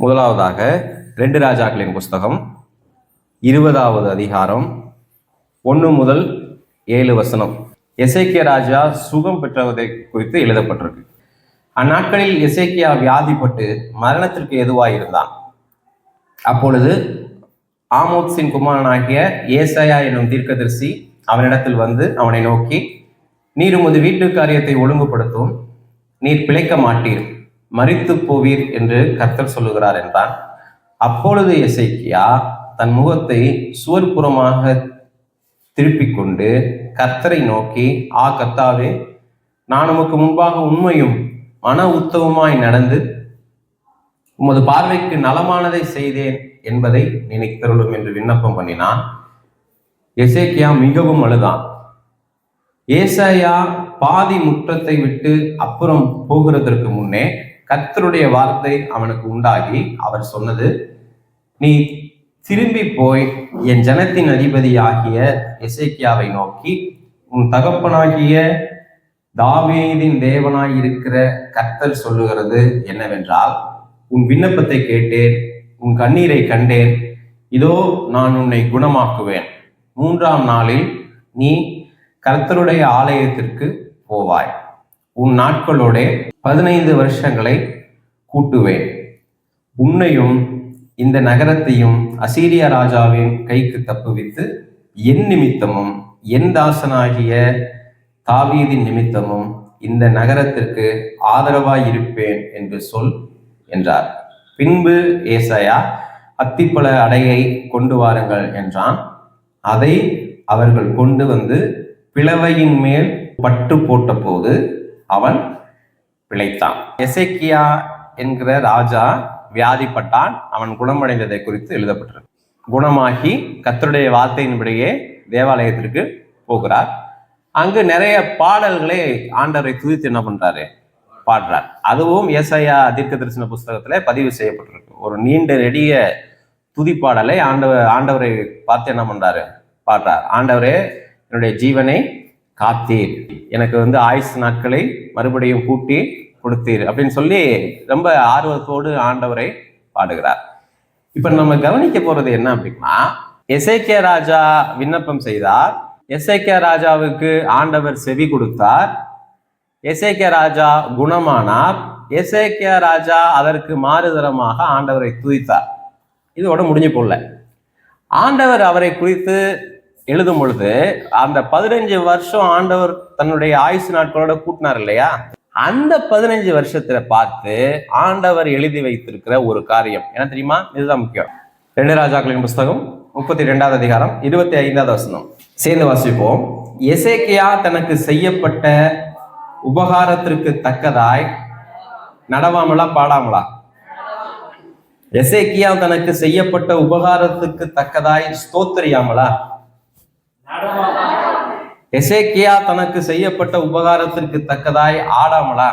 முதலாவதாக 2 ராஜாக்களின் புஸ்தகம் 20வது அதிகாரம் 1 முதல் 7 வசனம். எசேக்கியா ராஜா சுகம் பெற்றதை குறித்து எழுதப்பட்டிருக்கு. அந்நாட்களில் எசேக்கியா வியாதிப்பட்டு மரணத்திற்கு எதுவாயிருந்தான். அப்பொழுது ஆமோத்சின் குமாரனாகிய ஏசாயா என்னும் தீர்க்கதரிசி அவனிடத்தில் வந்து அவனை நோக்கி, நீர் உமது வீட்டு காரியத்தை ஒழுங்குபடுத்தும், நீர் பிழைக்க மாட்டீர், மரித்து போவீர் என்று கர்த்தர் சொல்லுகிறார் என்றான். அப்பொழுது எசேக்கியா தன் முகத்தை சுவர்புறமாக திருப்பிக் கொண்டு கர்த்தரை நோக்கி, கர்த்தாவே, நான் உமக்கு முன்பாக உண்மையும் மன உத்தவமாய் நடந்து உமது பார்வைக்கு நலமானதை செய்தேன் என்பதை நினைத்தருளும் என்று விண்ணப்பம் பண்ணினான். எசேக்கியா மிகவும் அழுதான். ஏசாயா பாதி முற்றத்தை விட்டு அப்புறம் போகிறதற்கு முன்னே கர்த்தருடைய வார்த்தை அவனுக்கு உண்டாகி அவர் சொன்னது, நீ திரும்பி போய் என் ஜனத்தின் அதிபதியாகிய எசேக்கியாவை நோக்கி, உன் தகப்பனாகிய தாவீதின் தேவனாய் இருக்கிற கர்த்தர் சொல்லுகிறது என்னவென்றால், உன் விண்ணப்பத்தை கேட்டேன், உன் கண்ணீரை கண்டேன், இதோ நான் உன்னை குணமாக்குவேன். 3ஆம் நாளில் நீ கர்த்தருடைய ஆலயத்திற்கு போவாய். உன் நாட்களோட 15 வருஷங்களை கூட்டுவேன். உன்னையும் இந்த நகரத்தையும் அசீரியா ராஜாவின் கைக்கு தப்புவித்து என் நிமித்தமும் என் தாசனாகிய தாவீதின் நிமித்தமும் இந்த நகரத்திற்கு ஆதரவாய் இருப்பேன் என்று சொல் என்றார். பின்பு ஏசாயா, அத்திப்பழ அடையை கொண்டு வாருங்கள் என்றான். அதை அவர்கள் கொண்டு வந்து பிளவையின் மேல் பட்டு போட்ட போது அவன் பிழைத்தான். எசேக்கியா என்கிற ராஜா வியாதிப்பட்டான். அவன் குணமடைந்ததை குறித்து எழுதப்பட்டிருக்கு. குணமாகி கர்த்தருடைய வார்த்தையின்படியே தேவாலயத்திற்கு போகிறார். அங்கு நிறைய பாடல்களை ஆண்டவரை துதித்து என்ன பண்றாரு, பாடுறார். அதுவும் ஏசாயா தீர்க்கதரிசன புஸ்தகத்துல பதிவு செய்யப்பட்டிருக்கு. ஒரு நீண்ட நெடிய துதிப்பாடலை ஆண்டவரை பார்த்து என்ன பண்றாரு, பாடுறார். ஆண்டவரே, என்னுடைய ஜீவனை காத்தீர், எனக்கு ஆயுசு நாட்களை மறுபடியும் கூட்டி கொடுத்தீர் அப்படின்னு சொல்லி ரொம்ப ஆர்வத்தோடு ஆண்டவரை பாடுகிறார். இப்ப நம்ம கவனிக்க போறது என்ன அப்படின்னா, எசேக்கியா ராஜா விண்ணப்பம் செய்தார். எசேக்கியா ராஜாவுக்கு ஆண்டவர் செவி கொடுத்தார். எசேக்கியா ராஜா குணமானார். எசேக்கியா ராஜா அதற்கு மாறுதரமாக ஆண்டவரை துதித்தார். இதோட முடிஞ்சு போல. ஆண்டவர் அவரை குறித்து எழுதும் பொழுது அந்த 15 வருஷம் ஆண்டவர் தன்னுடைய ஆயுசு நாட்களோட கூட்டினார் இல்லையா, அந்த 15 வருஷத்துல பார்த்து ஆண்டவர் எழுதி வைத்திருக்கிற ஒரு காரியம் என்ன தெரியுமா? இதுதான் முக்கியம். 2 ராஜாக்களின் புஸ்தகம் 32வது அதிகாரம் 25வது வசனம் சேர்ந்து வாசிப்போம். எசேக்கியா தனக்கு செய்யப்பட்ட உபகாரத்திற்கு தக்கதாய் நடவாமலா பாடாமலா? எசேக்கியா தனக்கு செய்யப்பட்ட உபகாரத்துக்கு தக்கதாய் ஸ்தோத்திரியாமலா? எசேக்கியா தனக்கு செய்யப்பட்ட உபகாரத்திற்கு தக்கதாய் ஆடாமலா?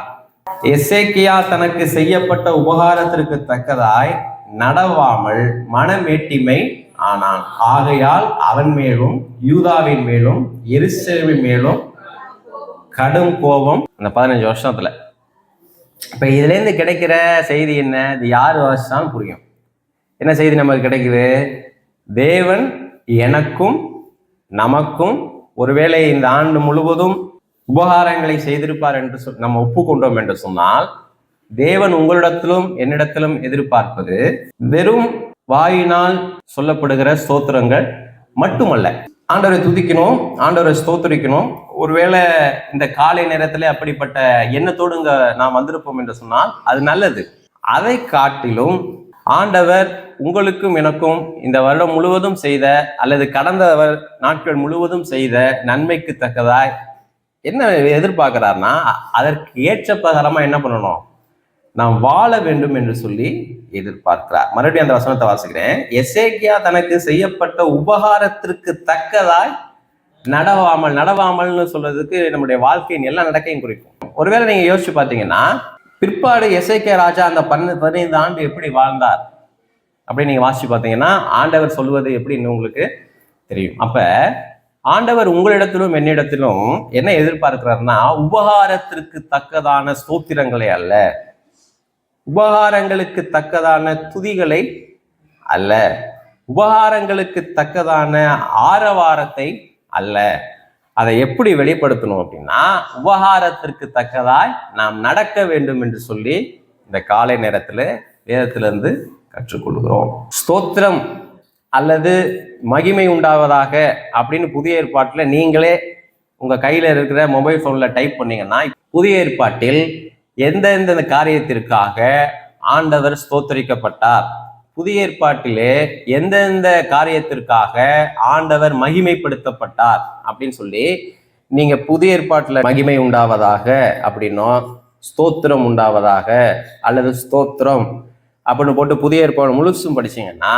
எசேக்கியா தனக்கு செய்யப்பட்ட உபகாரத்திற்கு தக்கதாய் நடவாமல் மனமேட்டிமை ஆனான். ஆகையால் அவன் மேலும் யூதாவின் மேலும் எருசலேமின் மேலும் கடும் கோபம். அந்த 15 வருஷத்துல இப்ப இதுல இருந்து கிடைக்கிற செய்தி என்ன? இது யாரு வாசிச்சாலும் புரியும். என்ன செய்தி நமக்கு கிடைக்குது? தேவன் எனக்கும் நமக்கும் ஒருவேளை இந்த ஆண்டு முழுவதும் உபகாரங்களை செய்திருப்பார் என்று நம்ம ஒப்புக்கொண்டோம் என்று சொன்னால், தேவன் உங்களிடத்திலும் என்னிடத்திலும் எதிர்பார்ப்பது வெறும் வாயினால் சொல்லப்படுகிற ஸ்தோத்திரங்கள் மட்டுமல்ல. ஆண்டவரை துதிக்கணும், ஆண்டவரை ஸ்தோத்திரிக்கணும். ஒருவேளை இந்த காலை நேரத்துல அப்படிப்பட்ட எண்ணத்தோடு நாம் வந்திருப்போம் என்று சொன்னால் அது நல்லது. அதை காட்டிலும் ஆண்டவர் உங்களுக்கும் எனக்கும் இந்த வருடம் முழுவதும் செய்த அல்லது கடந்த நாட்கள் முழுவதும் செய்த நன்மைக்கு தக்கதாய் என்ன எதிர்பார்க்கிறார்னா, அதற்கு ஏற்ற பிரகாரமா என்ன பண்ணணும், நாம் வாழ வேண்டும் என்று சொல்லி எதிர்பார்க்கிறார். மறுபடியும் அந்த வசனத்தை வாசிக்கிறேன். எசேக்கியா தனக்கு செய்யப்பட்ட உபகாரத்திற்கு தக்கதாய் நடவாமல்னு சொல்றதுக்கு நம்முடைய வாழ்க்கையின் எல்லா நடக்கையும் குறிக்கும். ஒருவேளை நீங்க யோசிச்சு பார்த்தீங்கன்னா, பிற்பாடு எசேக்கியா ராஜா அந்த 15 ஆண்டு எப்படி வாழ்ந்தார் அப்படின்னு நீங்க வாசிச்சு பார்த்தீங்கன்னா, ஆண்டவர் சொல்லுவது எப்படின்னு உங்களுக்கு தெரியும். அப்ப ஆண்டவர் உங்களிடத்திலும் என்னிடத்திலும் என்ன எதிர்பார்க்கிறார்னா, உபகாரத்திற்கு தக்கதான ஸ்தோத்திரங்களை அல்ல, உபகாரங்களுக்கு தக்கதான துதிகளை அல்ல, உபகாரங்களுக்கு தக்கதான ஆரவாரத்தை அல்ல. அதை எப்படி வெளிப்படுத்தணும் அப்படின்னா, உபகாரத்திற்கு தக்கதாய் நாம் நடக்க வேண்டும் என்று சொல்லி இந்த காலை நேரத்துல வேதத்திலிருந்து கற்றுக்கொள்கிறோம். ஸ்தோத்திரம் அல்லது மகிமை உண்டாவதாக அப்படின்னு புதிய ஏற்பாட்டுல நீங்களே உங்க கையில இருக்கிற மொபைல் போன்ல டைப் பண்ணீங்கன்னா, புதிய ஏற்பாட்டில் எந்தெந்த காரியத்திற்காக ஆண்டவர் ஸ்தோத்தரிக்கப்பட்டார், புதிய ஏற்பாட்டிலே எந்தெந்த காரியத்திற்காக ஆண்டவர் மகிமைப்படுத்தப்பட்டார் அப்படின்னு சொல்லி நீங்க புதிய ஏற்பாட்டுல மகிமை உண்டாவதாக அப்படின்னும், ஸ்தோத்திரம் உண்டாவதாக அல்லது ஸ்தோத்திரம் அப்படின்னு போட்டு புதிய ஏற்பாடு முழுசும் படிச்சீங்கன்னா,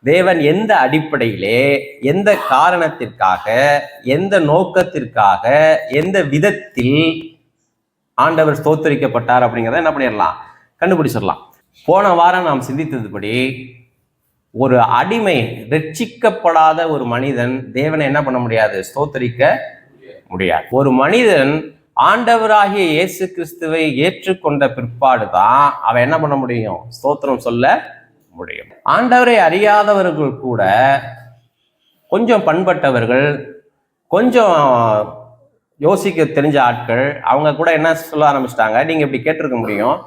தேவன் எந்த அடிப்படையிலே, எந்த காரணத்திற்காக, எந்த நோக்கத்திற்காக, எந்த விதத்தில் ஆண்டவர் ஸ்தோத்தரிக்கப்பட்டார் அப்படிங்கிறத என்ன பண்ணிடலாம், கண்டுபிடிச்சிடலாம். போன வாரம் நாம் சிந்தித்ததுபடி ஒரு அடிமை, ரட்சிக்கப்படாத ஒரு மனிதன் தேவனை என்ன பண்ண முடியாது, ஸ்தோத்தரிக்க முடியாது. ஒரு மனிதன் ஆண்டவராகிய இயேசு கிறிஸ்துவை ஏற்றுக்கொண்ட பிற்பாடுதான் அவன் என்ன பண்ண முடியும், ஸ்தோத்திரம் சொல்ல முடியும். ஆண்டவரை அறியாதவர்கள் கூட, கொஞ்சம் பண்பட்டவர்கள், கொஞ்சம் யோசிக்க தெரிஞ்ச ஆட்கள், அவங்க கூட என்ன சொல்ல ஆரம்பிச்சிட்டாங்க, நீங்க இப்படி கேட்டிருக்க முடியும்,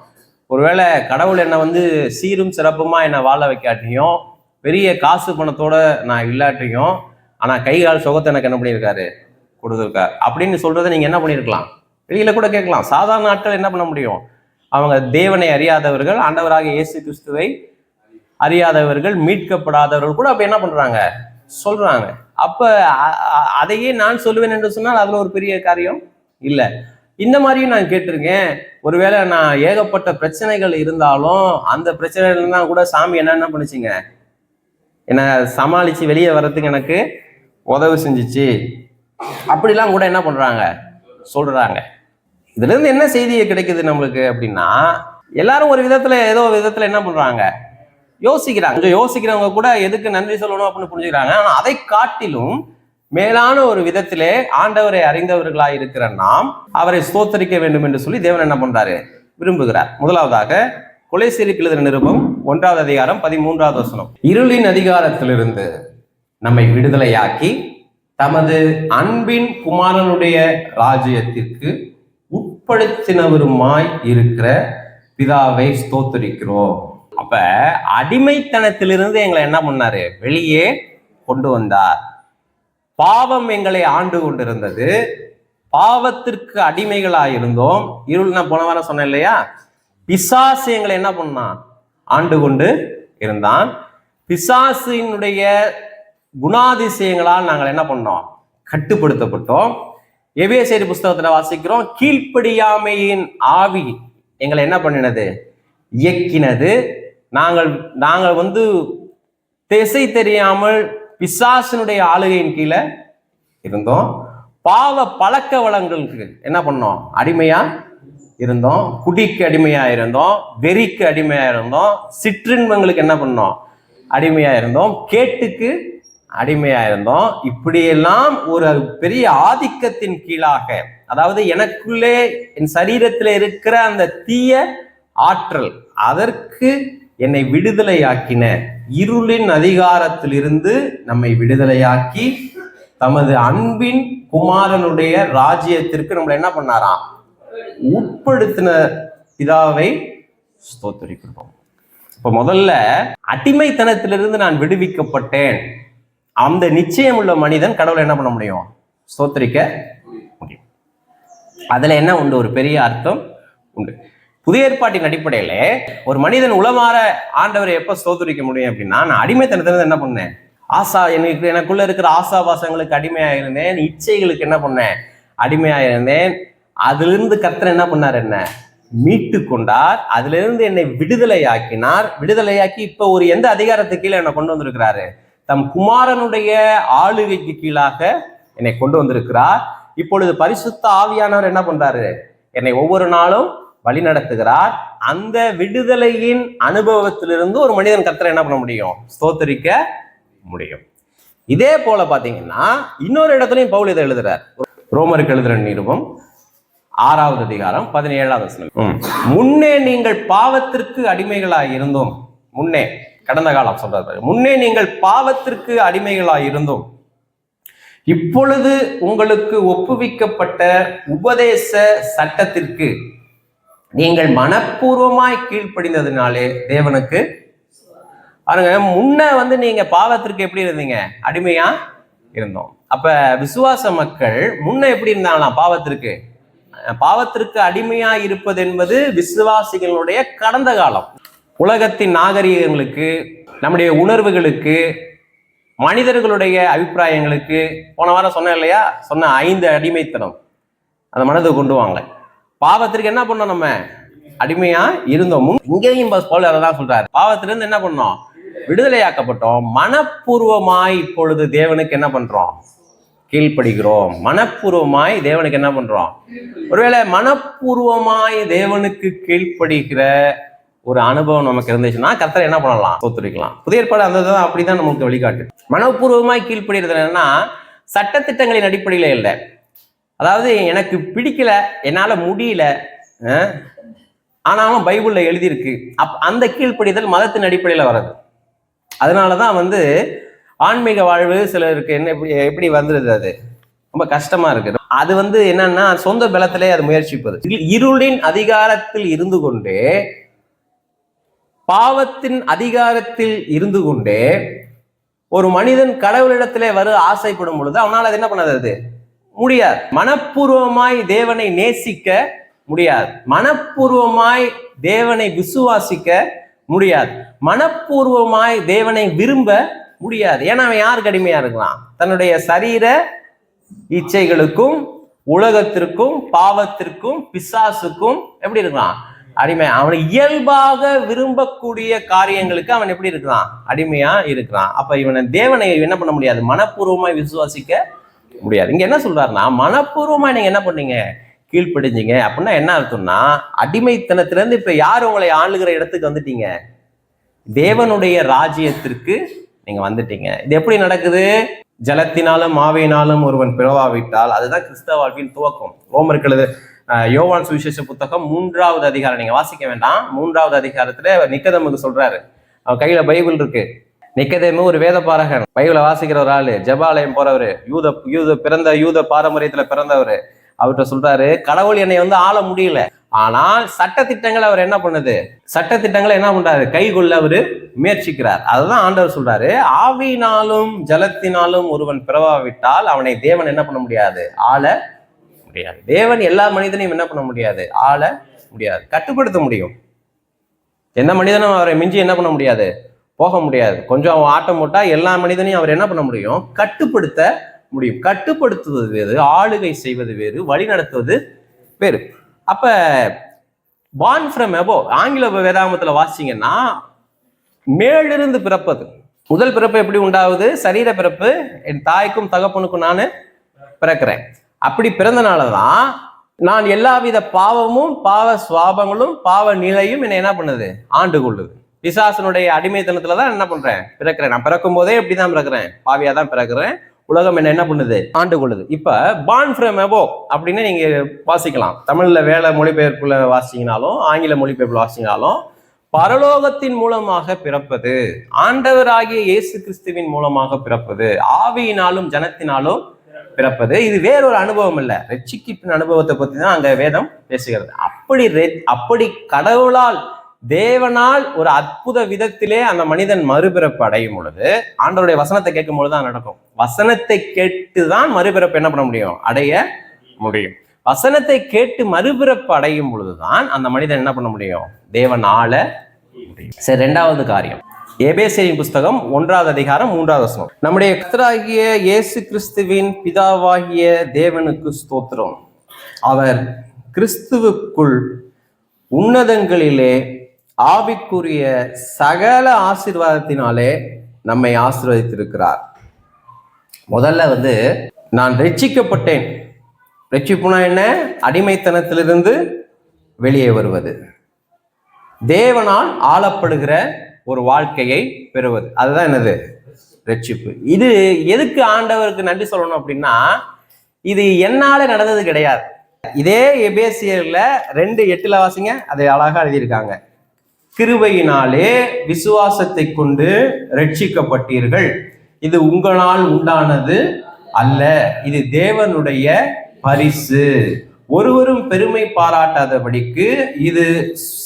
ஒருவேளை கடவுள் என்னை சீரும் சிறப்புமா என்னை வாழ வைக்காட்டியும், பெரிய காசு பணத்தோட நான் இல்லாட்டியும், ஆனா கை கால் சுகத்தை எனக்கு என்ன பண்ணியிருக்காரு, கொடுத்துருக்காரு அப்படின்னு சொல்றதை நீங்க என்ன பண்ணிருக்கலாம், வெளியில கூட கேட்கலாம். சாதாரண ஆட்கள் என்ன பண்ண முடியும், அவங்க தேவனை அறியாதவர்கள், ஆண்டவராக இயேசு கிறிஸ்துவை அறியாதவர்கள், மீட்கப்படாதவர்கள் கூட அப்ப என்ன பண்றாங்க, சொல்றாங்க. அப்ப அதையே நான் சொல்லுவேன் என்று சொன்னால் அதுல ஒரு பெரிய காரியம் இல்ல. இந்த மாதிரியும் நான் கேட்டிருக்கேன். ஒருவேளை நான் ஏகப்பட்ட பிரச்சனைகள் இருந்தாலும் அந்த பிரச்சனைகள்னா கூட சாமி என்ன பண்ணுச்சுங்க, என்னை சமாளிச்சு வெளியே வர்றதுக்கு எனக்கு உதவி செஞ்சிச்சு அப்படிலாம் கூட என்ன பண்றாங்க, சொல்றாங்க. இதுல இருந்து என்ன செய்தி கிடைக்குது நம்மளுக்கு அப்படின்னா, எல்லாரும் ஒரு விதத்துல ஏதோ விதத்துல என்ன பண்றாங்க, யோசிக்கிறாங்க. கொஞ்சம் யோசிக்கிறவங்க கூட எதுக்கு நன்றி சொல்லணும் அப்படின்னு புரிஞ்சுக்கிறாங்க. ஆனா அதை காட்டிலும் மேலான ஒரு விதத்திலே ஆண்டவரை அறிந்தவர்களாய் இருக்கிற நாம் அவரை ஸ்தோத்தரிக்க வேண்டும் என்று சொல்லி தேவன் என்ன பண்றாரு, விரும்புகிறார். முதலாவதாக கொலோசியருக்கு எழுதின நிருபம் 1வது அதிகாரம் 13வது வசனம். இருளின் அதிகாரத்திலிருந்து நம்மை விடுதலையாக்கி தமது அன்பின் குமாரனுடைய ராஜ்யத்திற்கு உட்படுத்தினவருமாய் இருக்கிற பிதாவை ஸ்தோத்தரிக்கிறோம். அப்ப அடிமைத்தனத்திலிருந்து எங்களை என்ன பண்ணாரு, வெளியே கொண்டு வந்தார். பாவம் எங்களை ஆண்டு கொண்டிருந்தது, பாவத்திற்கு அடிமைகளாயிருந்தோம். இருள் நான் போன வாரம் சொன்னேன் இல்லையா, பிசாசு எங்களை என்ன பண்ணான், ஆண்டு கொண்டு இருந்தான். பிசாசினுடைய குணாதிசயங்களால் நாங்கள் என்ன பண்ணோம், கட்டுப்படுத்தப்பட்டோம். எபேசியர் புஸ்தகத்துல வாசிக்கிறோம், கீழ்ப்படியாமையின் ஆவி எங்களை என்ன பண்ணினது, இயக்கினது. நாங்கள் திசை தெரியாமல் பிசாசினுடைய ஆளுகையின் கீழே இருந்தோம். பாவ பழக்க வளங்களுக்கு என்ன பண்ணோம், அடிமையா இருந்தோம். குடிக்கு அடிமையா இருந்தோம், வெறிக்கு அடிமையா இருந்தோம், சிற்றின்பங்களுக்கு என்ன பண்ணோம், அடிமையா இருந்தோம், கேட்டுக்கு அடிமையா இருந்தோம். இப்படியெல்லாம் ஒரு பெரிய ஆதிக்கத்தின் கீழாக, அதாவது எனக்குள்ளே என் சரீரத்தில் இருக்கிற அந்த தீய ஆற்றல், அதற்கு என்னை விடுதலையாக்கின இருளின் அதிகாரத்திலிருந்து நம்மை விடுதலையாக்கி தமது அன்பின் குமாரனுடைய ராஜ்யத்திற்கு நம்மளை என்ன பண்ணாராம், உட்படுத்தின பிதாவை ஸ்தோத்தரிக்கிறோம். இப்ப முதல்ல அடிமைத்தனத்திலிருந்து நான் விடுவிக்கப்பட்டேன், அந்த நிச்சயம் உள்ள மனிதன் கடவுளை என்ன பண்ண முடியும், ஸ்தோத்தரிக்க முடியும். அதுல என்ன உண்டு, ஒரு பெரிய அர்த்தம் உண்டு. புதிய ஏற்பாட்டின் அடிப்படையில ஒரு மனிதன் உளமாற ஆண்டவரை எப்ப ஸ்தோத்தரிக்க முடியும் அப்படின்னா, நான் அடிமைத்தனத்திலிருந்து என்ன பண்ணேன், எனக்குள்ள இருக்கிற ஆசாபாசங்களுக்கு அடிமையா இருந்தேன், இச்சைகளுக்கு என்ன பண்ணேன், அடிமையா இருந்தேன். அதிலிருந்து கர்த்தர் என்ன பண்ணார், என்ன மீட்டு கொண்டார். அதுல இருந்து என்னை விடுதலையாக்கினார். விடுதலையாக்கி இப்ப ஒரு எந்த அதிகாரத்துக்கு கீழே என்னை கொண்டு வந்திருக்கிறாரு, தம் குமாரனுடைய ஆளுகைக்கு கீழாக என்னை கொண்டு வந்திருக்கிறார். இப்பொழுது பரிசுத்த ஆவியானவர் என்ன பண்றாரு, என்னை ஒவ்வொரு நாளும் வழி நடத்துகிறார். அந்த விடுதலையின் அனுபவத்திலிருந்து ஒரு மனிதன் கர்த்தரை என்ன பண்ண முடியும், ஸ்தோத்தரிக்க முடியும். இதே போல பாத்தீங்கன்னா இன்னொரு இடத்துலையும் பவுல் இதை எழுதுறார். ரோமருக்கு எழுதுற நிருபம் 6வது அதிகாரம் 17வது வசனம். முன்னே நீங்கள் பாவத்திற்கு அடிமைகளாய் இருந்தோம். முன்னே கடந்த காலம் சொல்றாரு. முன்னே நீங்கள் பாவத்திற்கு அடிமைகளாய் இருந்தோம். இப்பொழுது உங்களுக்கு ஒப்புவிக்கப்பட்ட உபதேச சட்டத்திற்கு நீங்கள் மனப்பூர்வமாய் கீழ்ப்படிந்ததுனாலே தேவனுக்கு பாருங்க. முன்ன நீங்க பாவத்திற்கு எப்படி இருந்தீங்க? அடிமையா இருந்தோம். அப்ப விசுவாச மக்கள் முன்ன எப்படி இருந்தாங்களாம்? பாவத்திற்கு அடிமையா இருப்பது என்பது விசுவாசிகளுடைய கடந்த காலம். உலகத்தின் நாகரிகங்களுக்கு, நம்முடைய உணர்வுகளுக்கு, மனிதர்களுடைய அபிப்பிராயங்களுக்கு, போன வாரம் சொன்னேன் இல்லையா, சொன்ன 5 அடிமைத்தனம் அந்த மனதை கொண்டு வாங்க. பாவத்திற்கு என்ன பண்ணோம்? நம்ம அடிமையா இருந்தோம். இங்கேயும் பவுல் அதான் சொல்றாரு. பாவத்திலிருந்து என்ன பண்ணோம்? விடுதலையாக்கப்பட்டோம். மனப்பூர்வமாய் இப்பொழுது தேவனுக்கு என்ன பண்றோம்? கீழ்ப்படுகிறோம். மனப்பூர்வமாய் தேவனுக்கு என்ன பண்றோம்? ஒருவேளை மனப்பூர்வமாய் தேவனுக்கு கீழ்ப்படுகிற ஒரு அனுபவம் நமக்கு இருந்துச்சுன்னா கர்த்தரை என்ன பண்ணலாம்? தோத்துரிக்கலாம். புதிய ஏற்பாடு அந்த அப்படிதான் நமக்கு வழிகாட்டு. மனப்பூர்வமாய் கீழ்ப்படுகிறது என்னன்னா சட்டத்திட்டங்களின் அடிப்படையில இல்லை. அதாவது எனக்கு பிடிக்கல, என்னால முடியல, ஆனாலும் பைபிள்ல எழுதியிருக்கு. அந்த கீழ்ப்படிதல் மதத்தின் அடிப்படையில வர்றது. அதனாலதான் ஆன்மீக வாழ்வு சிலருக்கு என்ன எப்படி வந்துடுது, அது ரொம்ப கஷ்டமா இருக்கு. அது என்னன்னா சொந்த பலத்திலே அது முயற்சிப்பது. இருளின் அதிகாரத்தில் இருந்து கொண்டே, பாவத்தின் அதிகாரத்தில் இருந்து கொண்டே ஒரு மனிதன் கடவுளிடத்திலே ஆசைப்படும் பொழுது அவனால் அது என்ன பண்ணாது? முடியாது. மனப்பூர்வமாய் தேவனை நேசிக்க முடியாது. மனப்பூர்வமாய் தேவனை விசுவாசிக்க முடியாது. மனப்பூர்வமாய் தேவனை விரும்ப முடியாது. ஏன்னா அவன் யாருக்கு அடிமையா இருக்கலாம்? தன்னுடைய சரீர இச்சைகளுக்கும், உலகத்திற்கும், பாவத்திற்கும், பிசாசுக்கும் எப்படி இருக்கலாம்? அடிமை. அவனை இயல்பாக விரும்பக்கூடிய காரியங்களுக்கு அவன் எப்படி இருக்கிறான்? அடிமையா இருக்கிறான். அப்ப இவனை தேவனை என்ன பண்ண முடியாது? மனப்பூர்வமாய் விசுவாசிக்க முடியாது. இங்க என்ன சொல்றாருன்னா, மனப்பூர்வமா நீங்க என்ன பண்ணீங்க? கீழ்ப்படிஞ்சீங்க. அப்படின்னா என்ன அர்த்தம்னா, அடிமைத்தனத்திலிருந்து இப்ப யார் உங்களை ஆளுகிற இடத்துக்கு வந்துட்டீங்க? தேவனுடைய ராஜ்யத்திற்கு நீங்க வந்துட்டீங்க. இது எப்படி நடக்குது? ஜலத்தினாலும் ஆவியினாலும் ஒருவன் பிறவாவிட்டால், அதுதான் கிறிஸ்தவ வாழ்வின் துவக்கம். ரோமர்கள் யோவான் சுவிசேஷ புத்தகம் 3வது அதிகாரம் நீங்க வாசிக்க வேண்டாம். 3வது அதிகாரத்துல நிக்கதேமுக்கு சொல்றாரு. அவன் கையில பைபிள் இருக்கு. நிக்கதேமு ஒரு வேத பாரகன், பைபிளை வாசிக்கிற ஒரு ஆளு, ஜெபாலயம் போறவரு, யூத பாரம்பரியத்துல பிறந்தவரு. அவர்கிட்ட சொல்றாரு, கடவுள் என்னை ஆள முடியல, ஆனால் சட்டத்திட்டங்களை அவர் என்ன பண்ணுது? சட்டத்திட்டங்களை என்ன பண்றாரு? கை கொள்ள அவரு முயற்சிக்கிறார். அதுதான் ஆண்டவர் சொல்றாரு, ஆவியினாலும் ஜலத்தினாலும் ஒருவன் பிறவாவிட்டால் அவனை தேவன் என்ன பண்ண முடியாது? ஆள முடியாது. தேவன் எல்லா மனிதனையும் என்ன பண்ண முடியாது? ஆள முடியாது. கட்டுப்படுத்த முடியும். எந்த மனிதனும் அவரை மிஞ்சி என்ன பண்ண முடியாது? போக முடியாது. கொஞ்சம் ஆட்டம் போட்டா எல்லா மனிதனையும் அவர் என்ன பண்ண முடியும்? கட்டுப்படுத்த முடியும். கட்டுப்படுத்துவது வேறு, ஆளுகை செய்வது வேறு, வழி நடத்துவது வேறு. அப்ப born from above ஆங்கில வேதாகமத்துல வாசிங்கன்னா மேலிருந்து பிறப்பது. முதல் பிறப்பு எப்படி உண்டாகுது? சரீர பிறப்பு. என் தாய்க்கும் தகப்பனுக்கும் நான் பிறக்கிறேன். அப்படி பிறந்தனாலதான் நான் எல்லாவித பாவமும், பாவ சுவாபங்களும், பாவ நிலையும் என்னை என்ன பண்ணுது? ஆண்டு கொள்ளுது. பிசாசனுடைய அடிமைத்தனத்துலதான் என்ன பண்றேன்? பிறக்கிறேன். நான் பிறக்கும் போதே எப்படிதான் பிறக்கிறேன்? பாவியாதான் பிறக்கிறேன். உலகம் என்ன பண்ணுது? ஆண்டு கொள்ளுது. இப்ப born from above அப்படின்னு நீங்க வாசிக்கலாம். தமிழ்ல வேலை மொழிபெயர்ப்புல வாசிங்கனாலும், ஆங்கில மொழிபெயர்ப்புல வாசிங்கனாலும், பரலோகத்தின் மூலமாக பிறப்பது, ஆண்டவராகிய இயேசு கிறிஸ்துவின் மூலமாக பிறப்பது, ஆவியினாலும் ஜனத்தினாலும் பிறப்பது. இது வேறொரு அனுபவம் இல்லை. ரட்சிப்பின் அனுபவத்தை பத்தி தான் அங்க வேதம் பேசுகிறது. அப்படி கடவுளால், தேவனால் ஒரு அற்புத விதத்திலே அந்த மனிதன் மறுபிறப்பு அடையும் பொழுது, ஆண்டவருடைய வசனத்தை கேட்கும் பொழுதுதான் நடக்கும். வசனத்தை கேட்டுதான் மறுபிறப்பு என்ன பண்ண முடியும்? அடைய முடியும். வசனத்தை கேட்டு மறுபிறப்பு அடையும் பொழுதுதான் அந்த மனிதன் என்ன பண்ண முடியும்? தேவன் ஆள முடியும். சரி, 2வது காரியம், எபேசியரின் புஸ்தகம் 1வது அதிகாரம் 3வது வசனம். நம்முடைய கர்த்தராகிய இயேசு கிறிஸ்துவின் பிதாவாகிய தேவனுக்கு ஸ்தோத்திரம். அவர் கிறிஸ்துவுக்குள் உன்னதங்களிலே ஆவிக்குரிய சகல ஆசீர்வாதத்தினாலே நம்மை ஆசீர்வதித்திருக்கிறார். முதல்ல நான் ரட்சிக்கப்பட்டேன். ரட்சிப்புனா என்ன? அடிமைத்தனத்திலிருந்து வெளியே வருவது, தேவனால் ஆளப்படுகிற ஒரு வாழ்க்கையை பெறுவது. அதுதான் என்னது? ரட்சிப்பு. இது எதுக்கு ஆண்டவருக்கு நன்றி சொல்லணும் அப்படின்னா, இது என்னால நடந்தது கிடையாது. இதே எபேசியர்ல 2:8 வாசிங்க, அதை அழகா எழுதியிருக்காங்க. கிருபையினாலே விசுவாசத்தை கொண்டு ரட்சிக்கப்பட்டீர்கள், இது உங்களால் உண்டானது அல்ல, இது தேவனுடைய பரிசு, ஒருவரும் பெருமை பாராட்டாதபடிக்கு இது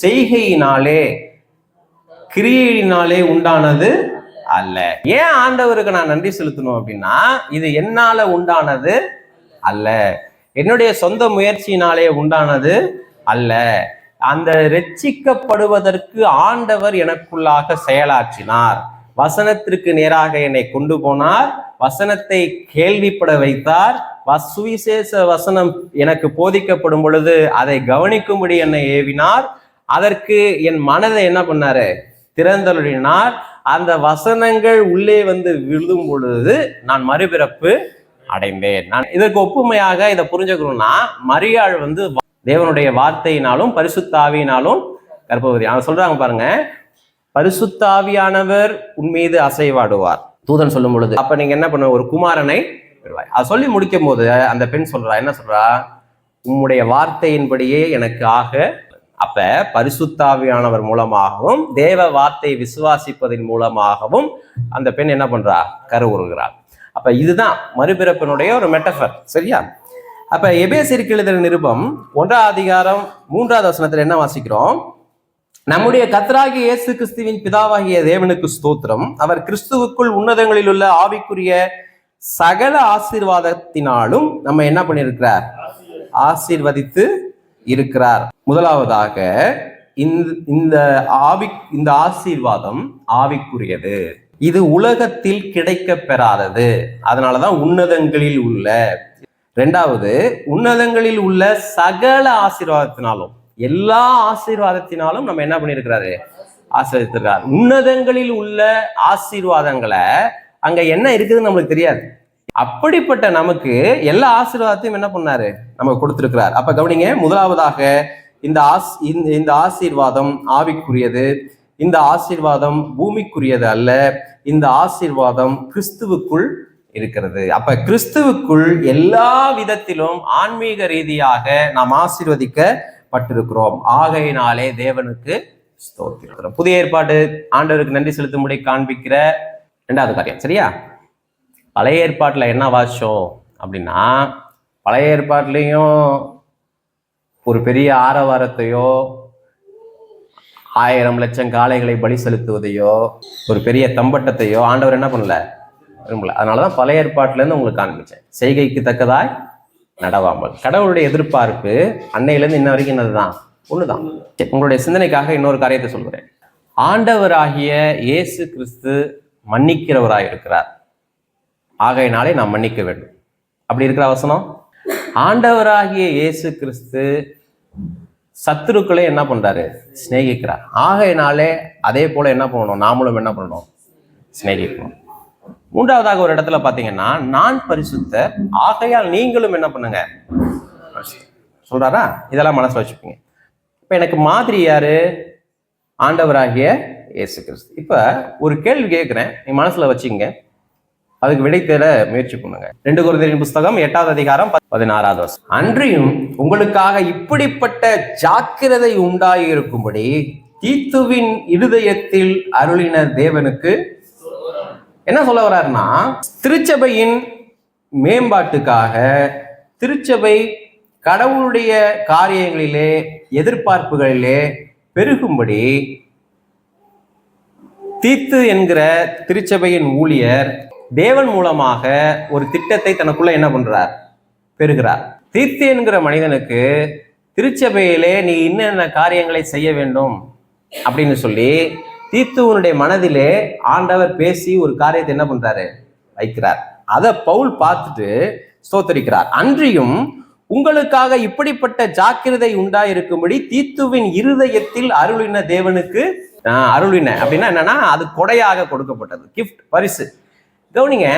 செய்கையினாலே கிரியையினாலே உண்டானது அல்ல. ஏன் ஆண்டவருக்கு நான் நன்றி செலுத்தணும் அப்படின்னா, இது என்னால உண்டானது அல்ல, என்னுடைய சொந்த முயற்சியினாலே உண்டானது அல்ல. அந்த ரட்சிக்கப்படுவதற்கு ஆண்டவர் எனக்குள்ளாக செயலாற்றினார், வசனத்திற்கு நேராக என்னை கொண்டு போனார், வசனத்தை கேள்விப்பட வைத்தார், சுவிசேஷ வசனம் எனக்கு போதிக்கப்படும் பொழுது அதை கவனிக்கும்படி என்னை ஏவினார், அதற்கு என் மனதை என்ன பண்ணாரு, திறந்தருளினார். அந்த வசனங்கள் உள்ளே வந்து விழுதும் பொழுது நான் மறுபிறப்பு அடைந்தேன். நான் இதற்கு ஒப்புமையாக இதை புரிஞ்சுக்கணும்னா, மரியாள் வந்து தேவனுடைய வார்த்தையினாலும் பரிசுத்தாவியினாலும் கர்ப்பவதி. அவங்க சொல்றாங்க பாருங்க, பரிசுத்தாவியானவர் உன்மீது அசைவாடுவார் தூதன் சொல்லும் பொழுது, அப்ப நீங்க என்ன பண்ண, ஒரு குமாரனை பெறுவாய். அதை சொல்லி முடிக்கும் போது அந்த பெண் சொல்றா, என்ன சொல்றா, உம்முடைய வார்த்தையின்படியே எனக்கு ஆக. அப்ப பரிசுத்தாவியானவர் மூலமாகவும் தேவ வார்த்தை விசுவாசிப்பதன் மூலமாகவும் அந்த பெண் என்ன பண்றா, கருவுறுகிறார். அப்ப இதுதான் மறுபிறப்பினுடைய ஒரு மெட்டபர், சரியா? அப்ப எபேசியருக்கு எழுதின நிருபம் 1:3 என்ன வாசிக்கிறோம், நம்முடைய கர்த்தராகிய இயேசு கிறிஸ்துவின் பிதாவாகிய தேவனுக்கு ஸ்தோத்திரம், அவர் கிறிஸ்துவுக்குள் உன்னதங்களில் உள்ள ஆவிக்குரிய சகல ஆசீர்வாதத்தினாலும் நம்ம என்ன பண்ணியிருக்கிறார், ஆசீர்வதித்து இருக்கிறார். முதலாவதாக இந்த ஆசீர்வாதம் ஆவிக்குரியது, இது உலகத்தில் கிடைக்க பெறாதது, அதனாலதான் உன்னதங்களில் உள்ள. இரண்டாவது, உன்னதங்களில் உள்ள சகல ஆசீர்வாதத்தினாலும், எல்லா ஆசீர்வாதத்தினாலும் நம்ம என்ன பண்ணியிருக்கிறாரு, ஆசீர்வதித்திருக்கிறார். உன்னதங்களில் உள்ள ஆசீர்வாதங்களை அங்க என்ன இருக்குதுன்னு நம்மளுக்கு தெரியாது, அப்படிப்பட்ட நமக்கு எல்லா ஆசீர்வாதத்தையும் என்ன பண்ணாரு, நமக்கு கொடுத்திருக்கிறார். அப்ப கவனிங்க, முதலாவதாக இந்த ஆசீர்வாதம் ஆவிக்குரியது, இந்த ஆசீர்வாதம் பூமிக்குரியது அல்ல, இந்த ஆசீர்வாதம் கிறிஸ்துவுக்குள் இருக்கிறது. அப்ப கிறிஸ்துவுக்குள் எல்லா விதத்திலும் ஆன்மீக ரீதியாக நாம் ஆசீர்வதிக்கப்பட்டிருக்கிறோம். ஆகையினாலே தேவனுக்கு ஸ்தோத்திரம். புதிய ஏற்பாடு ஆண்டவருக்கு நன்றி செலுத்தும்படி காண்பிக்கிற இரண்டாவது காரியம், சரியா? பழைய ஏற்பாட்டுல என்ன வாசிச்சோம் அப்படின்னா, பழைய ஏற்பாட்டிலையும் ஒரு பெரிய ஆரவாரத்தையோ 1000 லட்சம் காளைகளை பலி செலுத்துவதையோ ஒரு பெரிய தம்பட்டத்தையோ ஆண்டவர் என்ன பண்ணல, விரும்பல. அதனாலதான் பழைய ஏற்பாட்டுல இருந்து உங்களுக்கு காண்பிச்சேன், செய்கைக்கு தக்கதாய் நடவாமல். கடவுளுடைய எதிர்பார்ப்பு அன்னையில இருந்து இன்ன வரைக்கும் என்னதுதான், ஒண்ணுதான். உங்களுடைய சிந்தனைக்காக இன்னொரு காரியத்தை சொல்கிறேன். ஆண்டவராகிய இயேசு கிறிஸ்து மன்னிக்கிறவராய் இருக்கிறார், ஆகையினாலே நாம் மன்னிக்க வேண்டும். அப்படி இருக்கிற வசனம், ஆண்டவராகிய இயேசு கிறிஸ்து சத்துருக்களை என்ன பண்றாரு, சிநேகிக்கிறார். ஆகையினாலே அதே போல என்ன பண்ணணும், நாமளும் என்ன பண்ணணும், சிநேகிக்கணும். மூன்றாவதாக ஒரு இடத்துல பாத்தீங்கன்னா, நான் பரிசுத்தர் ஆகையால் நீங்களும் என்ன பண்ணுங்க சொல்றாரா, இதெல்லாம் மனசுல வச்சுப்பீங்க. இப்ப எனக்கு மாதிரி யாரு, ஆண்டவராகிய இயேசு கிறிஸ்து. இப்ப ஒரு கேள்வி கேட்கிறேன், நீ மனசுல வச்சுங்க, அதுக்கு விடை தேட முயற்சி பண்ணுங்க. 2 கொரிந்தியர் புஸ்தகம் 8:16. அன்றியும் உங்களுக்காக இப்படிப்பட்ட ஜாக்கிரதை உண்டாயிருக்கும்படி தீத்துவின் இருதயத்தில் அருளின தேவனுக்கு என்ன சொல்ல வர்றாருன்னா, திருச்சபையின் மேம்பாட்டுக்காக, திருச்சபை கடவுளுடைய காரியங்களிலே எதிர்பார்ப்புகளிலே பெருகும்படி தீத்து என்கிற திருச்சபையின் ஊழியர் தேவன் மூலமாக ஒரு திட்டத்தை தனக்குள்ள என்ன பண்றார், பெறுகிறார். தீத்து என்கிற மனிதனுக்கு திருச்சபையிலே நீ என்னென்ன காரியங்களை செய்ய வேண்டும் அப்படின்னு சொல்லி தீத்துவனுடைய மனதிலே ஆண்டவர் பேசி ஒரு காரியத்தை என்ன பண்றாரு, வைக்கிறார். அதை பவுல் பார்த்துட்டு ஸ்தோத்தரிக்கிறார். அன்றியும் உங்களுக்காக இப்படிப்பட்ட ஜாக்கிரதை உண்டாயிருக்கும்படி தீத்துவின் இருதயத்தில் அருளின தேவனுக்கு, அருளின அப்படின்னா என்னன்னா, அது கொடையாக கொடுக்கப்பட்டது, கிஃப்ட், பரிசு. கவனிங்க,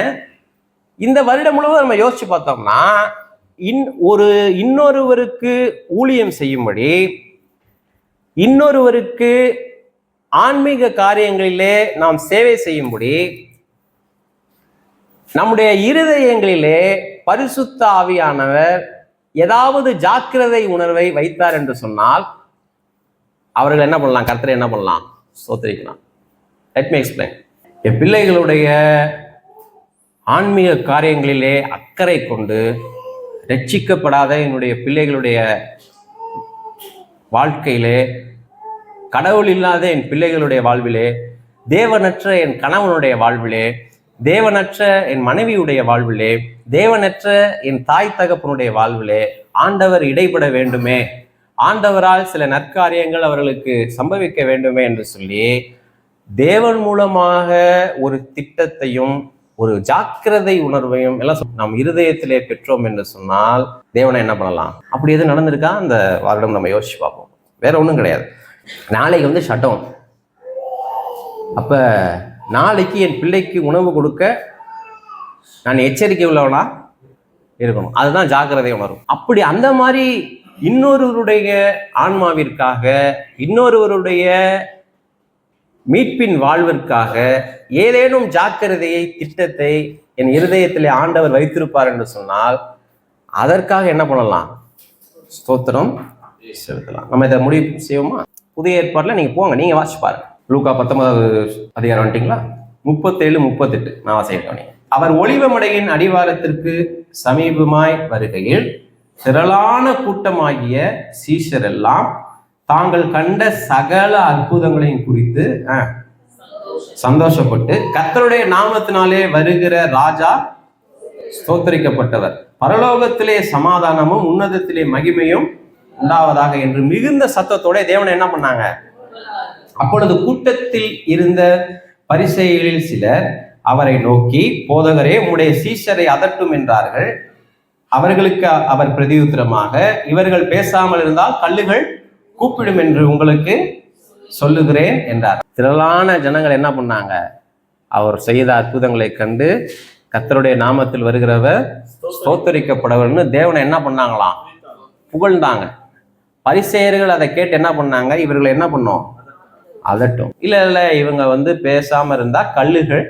இந்த வருடம் முழுவதும் நம்ம யோசிச்சு பார்த்தோம்னா, இன்னொருவருக்கு ஊழியம் செய்யும்படி, இன்னொருவருக்கு ஆன்மீக காரியங்களிலே நாம் சேவை செய்யும்படி, நம்முடைய இருதயங்களிலே பரிசுத்த ஆவியானவர் ஏதாவது ஜாக்கிரதை உணர்வை வைத்தார் என்று சொன்னால் அவர்கள் என்ன பண்ணலாம்? கர்த்தரை என்ன பண்ணலாம்? ஸ்தோத்திரிக்கலாம். Let me explain. என் பிள்ளைகளுடைய ஆன்மீக காரியங்களிலே அக்கறை கொண்டு ரட்சிக்கப்படாத என்னுடைய பிள்ளைகளுடைய வாழ்க்கையிலே, கடவுள் இல்லாத என் பிள்ளைகளுடைய வாழ்விலே, தேவனற்ற என் கணவனுடைய வாழ்விலே, தேவனற்ற என் மனைவியுடைய வாழ்விலே, தேவனற்ற என் தாய் தகப்பனுடைய வாழ்விலே ஆண்டவர் இடைபட வேண்டுமே, ஆண்டவரால் சில நற்காரியங்கள் அவர்களுக்கு சம்பவிக்க வேண்டுமே என்று சொல்லி தேவன் மூலமாக ஒரு திட்டத்தையும் ஒரு ஜாக்கிரதை உணர்வையும் எல்லாம் நாம் இருதயத்திலே பெற்றோம் என்று சொன்னால் தேவனை என்ன பண்ணலாம்? அப்படி எது நடந்திருக்கா அந்த வருடம் நம்ம யோசிச்சு பார்ப்போம். வேற ஒன்றும் கிடையாது. நாளைக்கு வந்து ஷட் டவுன். அப்ப நாளைக்கு என் பிள்ளைக்கு உணவு கொடுக்க நான் எச்சரிக்கை உள்ளவனா இருக்கணும். அதுதான் ஜாக்கிரதை உணர்வு. அப்படி அந்த மாதிரி இன்னொருவருடைய ஆன்மாவிற்காக, இன்னொருவருடைய மீட்பின் வாழ்விற்காக ஏதேனும் ஜாக்கிரதையை, திட்டத்தை என் இருதயத்திலே ஆண்டவர் வைத்திருப்பார் என்று சொன்னால் அதற்காக என்ன பண்ணலாம்? ஸ்தோத்திரம் செலுத்தலாம். நம்ம இதை முடிவு செய்வோமா? புதிய ஏற்பாடுல நீங்க போங்க, நீங்க வாசிச்சு பாருங்க. லூக்கா 19வது அதிகாரம் வந்துட்டீங்களா? 37, 38 நான் வாசிக்கிறேன். அவர் ஒலிவமடையின் அடிவாரத்திற்கு சமீபமாய் வருகையில் திரளான கூட்டமாகிய சீஷர் எல்லாம் தாங்கள் கண்ட சகல அற்புதங்களையும் குறித்து சந்தோஷப்பட்டு, கர்த்தருடைய நாமத்தினாலே வருகிற ராஜா ஸ்தோத்தரிக்கப்பட்டவர், பரலோகத்திலே சமாதானமும் உன்னதத்திலே மகிமையும் உண்டாவதாக என்று மிகுந்த சத்தத்தோட தேவனை என்ன பண்ணாங்க? அப்பொழுது கூட்டத்தில் இருந்த பரிசேயரில் சிலர் அவரை நோக்கி, போதகரே, உம்முடைய சீஷரை அதட்டும் என்றார்கள். அவர்களுக்கு அவர் பிரதியுத்தரமாக, இவர்கள் பேசாமல் இருந்தால் கல்லுகள் கூப்பிடும் என்று உங்களுக்கு சொல்லுகிறேன் என்றார். திரளான ஜனங்கள் என்ன பண்ணாங்க? அவர் செய்த அற்புதங்களை கண்டு கர்த்தருடைய நாமத்தில் வருகிறவர் ஸ்தோத்தரிக்கப்படவர்னு தேவனை என்ன பண்ணாங்களாம்? புகழ்ந்தாங்க. பரிசேயர்கள் அதை கேட்டு என்ன பண்ணாங்க? இவர்களை என்ன பண்ணோம்? அதட்டும். இல்ல இவங்க வந்து பேசாம இருந்தா கல்லுகள்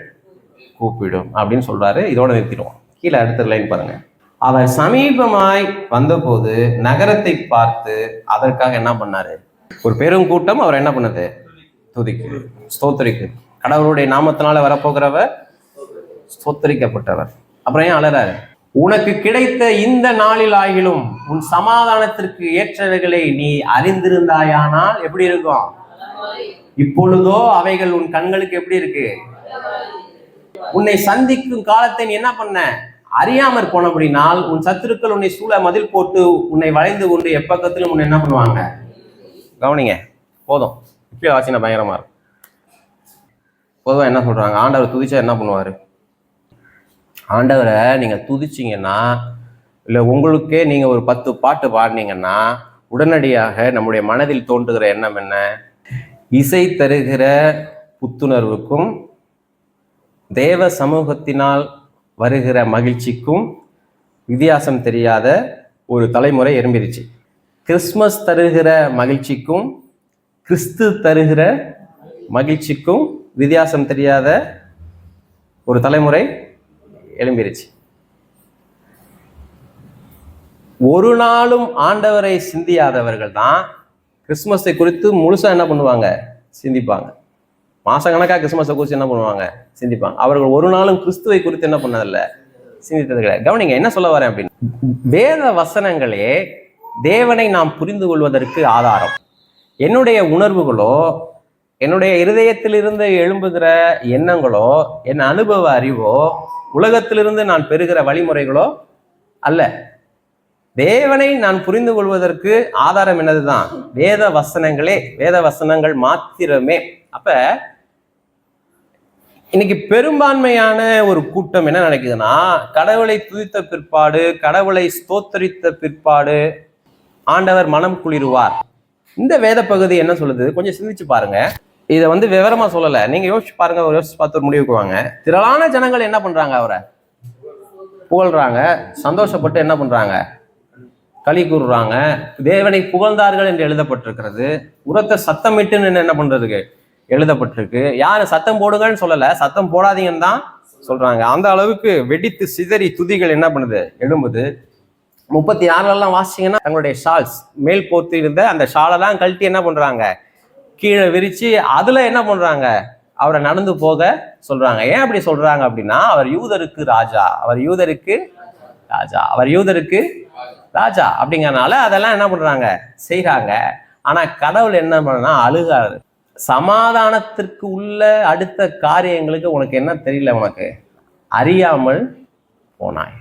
கூப்பிடும் அப்படின்னு சொல்றாரு. இதோட நிறுத்திடுவோம். கீழே அடுத்த லைன் பாருங்க. அவர் சமீபமாய் வந்தபோது நகரத்தை பார்த்து அதற்காக என்ன பண்ணாரு? ஒரு பெரும் கூட்டம் அவர் என்ன பண்ணுது? துதிக்குது, ஸ்தோத்தரிக்குது. கடவுளுடைய நாமத்தினால வரப்போகிறவர் ஸ்தோத்தரிக்கப்பட்டவர். அப்புறம் ஏன் அலறாரு? உனக்கு கிடைத்த இந்த நாளில் ஆகிலும் உன் சமாதானத்திற்கு ஏற்றவைகளை நீ அறிந்திருந்தாயானால் எப்படி இருக்கும்? இப்பொழுதோ அவைகள் உன் கண்களுக்கு எப்படி இருக்கு? உன்னை சந்திக்கும் காலத்தை நீ என்ன பண்ண? அறியாமற் போனபடினால் உன் சத்துருக்கள் உன்னை சூழ மதில் போட்டு உன்னை வளைந்து கொண்டு எப்பக்கத்திலும் உன்னை என்ன பண்ணுவாங்க? கவனிங்க, போதும். இப்பயே வாசினா பயங்கரமா இருக்கும். பொதுவாக என்ன சொல்றாங்க? ஆண்டவர் துதிச்சா என்ன பண்ணுவாரு? ஆண்டவரை நீங்க துதிச்சிங்கன்னா, இல்லை உங்களுக்கே நீங்க ஒரு 10 பாட்டு பாடினீங்கன்னா உடனடியாக நம்முடைய மனதில் தோன்றுகிற எண்ணம் என்ன? இசை தருகிற புத்துணர்வுக்கும் தேவ சமூகத்தினால் வருகிற மகிழ்ச்சிக்கும் வித்தியாசம் தெரியாத ஒரு தலைமுறை எழும்பிருச்சு. கிறிஸ்மஸ் தருகிற மகிழ்ச்சிக்கும் கிறிஸ்து தருகிற மகிழ்ச்சிக்கும் வித்தியாசம் தெரியாத ஒரு தலைமுறை எழும்பிருச்சு. ஒரு நாளும் ஆண்டவரை சிந்தியாதவர்கள் தான் கிறிஸ்மஸை குறித்து முழுசா என்ன பண்ணுவாங்க? சிந்திப்பாங்க. மாசக்கணக்காக கிறிஸ்மஸை குறித்து என்ன பண்ணுவாங்க? சிந்திப்பாங்க. அவர்கள் ஒரு நாளும் கிறிஸ்துவை குறித்து என்ன பண்ணதில்ல? சிந்தித்தது கிடையாது. கவனிங்க, என்ன சொல்ல வரேன் அப்படின்னு, வேத வசனங்களே தேவனை நாம் புரிந்து கொள்வதற்கு ஆதாரம். என்னுடைய உணர்வுகளோ, என்னுடைய இருதயத்திலிருந்து எழும்புகிற எண்ணங்களோ, என் அனுபவ அறிவோ, உலகத்திலிருந்து நான் பெறுகிற வழிமுறைகளோ அல்ல. தேவனை நான் புரிந்து கொள்வதற்கு ஆதாரம் என்னதுதான்? வேத வசனங்களே, வேத வசனங்கள் மாத்திரமே. அப்ப இன்னைக்கு பெரும்பான்மையான ஒரு கூட்டம் என்ன நினைக்குதுன்னா, கடவுளை துதித்த பிற்பாடு, கடவுளை ஸ்தோத்தரித்த பிற்பாடு ஆண்டவர் மனம் குளிருவார். இந்த வேத பகுதி என்ன சொல்லுது? கொஞ்சம் சிந்திச்சு பாருங்க. இதை வந்து விவரமா சொல்லல, நீங்க யோசிச்சு பாருங்க. யோசிச்சு பார்த்து ஒரு முடிவுக்கு வாங்க. திரளான ஜனங்கள் என்ன பண்றாங்க? அவரை புகழ்றாங்க, சந்தோஷப்பட்டு என்ன பண்றாங்க? களி கூறுறாங்க. தேவனை புகழ்ந்தார்கள் என்று எழுதப்பட்டிருக்கிறது. உரத்த சத்தமிட்டு என்ன பண்றதுக்கு எழுதப்பட்டிருக்கு. யாரு சத்தம் போடுங்கன்னு சொல்லல, சத்தம் போடாதீங்கன்னு தான் சொல்றாங்க. அந்த அளவுக்கு வெடித்து சிதறி துதிகள் என்ன பண்ணுது? எழும்புது. 34 வாசிச்சீங்கன்னா தங்களுடைய ஷால்ஸ், மேல் போர்த்தி இருந்த அந்த ஷாலெல்லாம் கழட்டி என்ன பண்றாங்க, கீழே விரிச்சு அதுல என்ன பண்றாங்க, அவரை நடந்து போக சொல்றாங்க. ஏன் அப்படி சொல்றாங்க அப்படின்னா, அவர் யூதருக்கு ராஜா, அவர் யூதருக்கு ராஜா, அவர் யூதருக்கு ராஜா அப்படிங்கறனால அதெல்லாம் என்ன பண்றாங்க, செய்யறாங்க. ஆனா கடவுள் என்ன பண்ணா அழுகாரு. சமாதானத்திற்கு உள்ள அடுத்த காரியங்களுக்கு உனக்கு என்ன தெரியல, உனக்கு அறியாமல் போனாய்.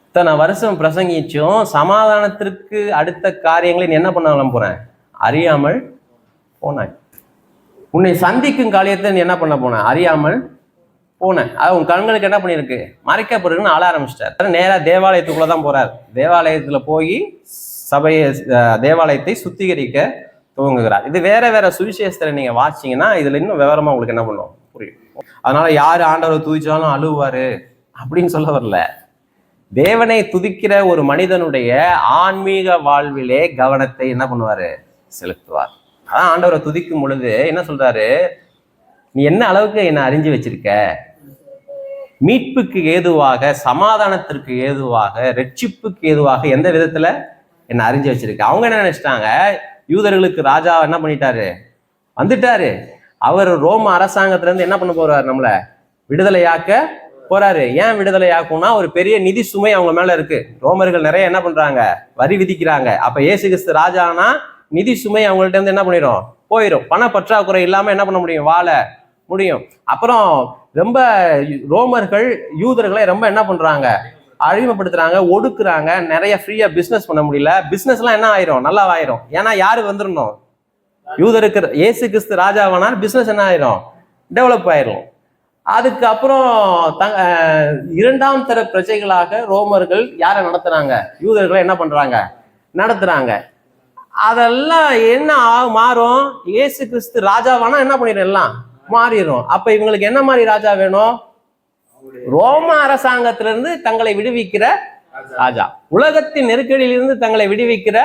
இத்தனை வருஷம் பிரசங்கிச்சும் சமாதானத்திற்கு அடுத்த காரியங்களை நீ என்ன பண்ண போறேன், அறியாமல் போனாய். உன்னை சந்திக்கும் காரியத்தை நீ என்ன பண்ண போன, அறியாமல் போனேன். அது உன் கண்களுக்கு என்ன பண்ணிருக்கு, மறைக்கப்படுதுன்னு ஆள ஆரம்பிச்சிட்டார். நேரா தேவாலயத்துக்குள்ளதான் போறார். தேவாலயத்துல போய் சபையை, தேவாலயத்தை சுத்திகரிக்க துவங்குகிறார். இது வேற வேற சுவிசேஷத்துல நீங்க வாசிச்சீங்கன்னா இதுல இன்னும் விவரமா உங்களுக்கு என்ன பண்ணும், புரியும். அதனால யாரு ஆண்டவரை துதிச்சாலும் அழுவாரு அப்படின்னு சொல்ல வரல. தேவனை துதிக்கிற ஒரு மனிதனுடைய ஆன்மீக வாழ்விலே கவனத்தை என்ன பண்ணுவாரு, செலுத்துவார். அதான் ஆண்டவரை துதிக்கும் பொழுது என்ன சொல்றாரு, நீ என்ன அளவுக்கு என்ன அறிஞ்சு வச்சிருக்க, மீட்புக்கு ஏதுவாக, சமாதானத்திற்கு ஏதுவாக, ரட்சிப்புக்கு ஏதுவாக எந்த விதத்துல என்ன அறிஞ்சு வச்சிருக்க. அவங்க என்ன நினைச்சிட்டாங்க, யூதர்களுக்கு ராஜா என்ன பண்ணிட்டாரு, வந்துட்டாரு, அவர் ரோம அரசாங்கத்துல இருந்து என்ன பண்ண போறாரு, நம்மள விடுதலையாக்க போறாரு. ஏன் விடுதலையாக்கும்னா ஒரு பெரிய நிதி சுமை அவங்க மேல இருக்கு. ரோமர்கள் நிறைய என்ன பண்றாங்க, வரி விதிக்கிறாங்க. அப்ப இயேசு கிறிஸ்து ராஜானா நிதி சுமை அவங்கள்ட்ட இருந்து என்ன பண்ணிடும், போயிடும். பண பற்றாக்குறை இல்லாம என்ன பண்ண முடியும், வாழ முடியும். அப்புறம் ரொம்ப ரோமர்கள் யூதர்களை ரொம்ப என்ன பண்றாங்க, அழிமைப்படுத்துறாங்க, ஒடுக்குறாங்க. நிறைய ஃப்ரீயா பிசினஸ் பண்ண முடியல. பிசினஸ் எல்லாம் என்ன ஆயிரும், நல்லா ஆயிரும். ஏன்னா யாரு வந்துடணும், யூதருக்கு இயேசு கிறிஸ்து ராஜாவானா பிசினஸ் என்ன ஆயிரும், டெவலப் ஆயிரும். அதுக்கப்புறம் இரண்டாம் தர பிரஜைகளாக ரோமர்கள் யாரை நடத்துறாங்க, யூதர்களை என்ன பண்றாங்க, நடத்துறாங்க. அதெல்லாம் என்ன மாறும், இயேசு கிறிஸ்து ராஜாவானா என்ன பண்ணிடும், எல்லாம் மாறிடும். அப்ப இவங்களுக்கு என்ன மாதிரி ராஜா வேணும், ரோம அரசாங்கத்திலிருந்து தங்களை விடுவிக்கிற ராஜா, உலகத்தின் நெருக்கடியிலிருந்து தங்களை விடுவிக்கிற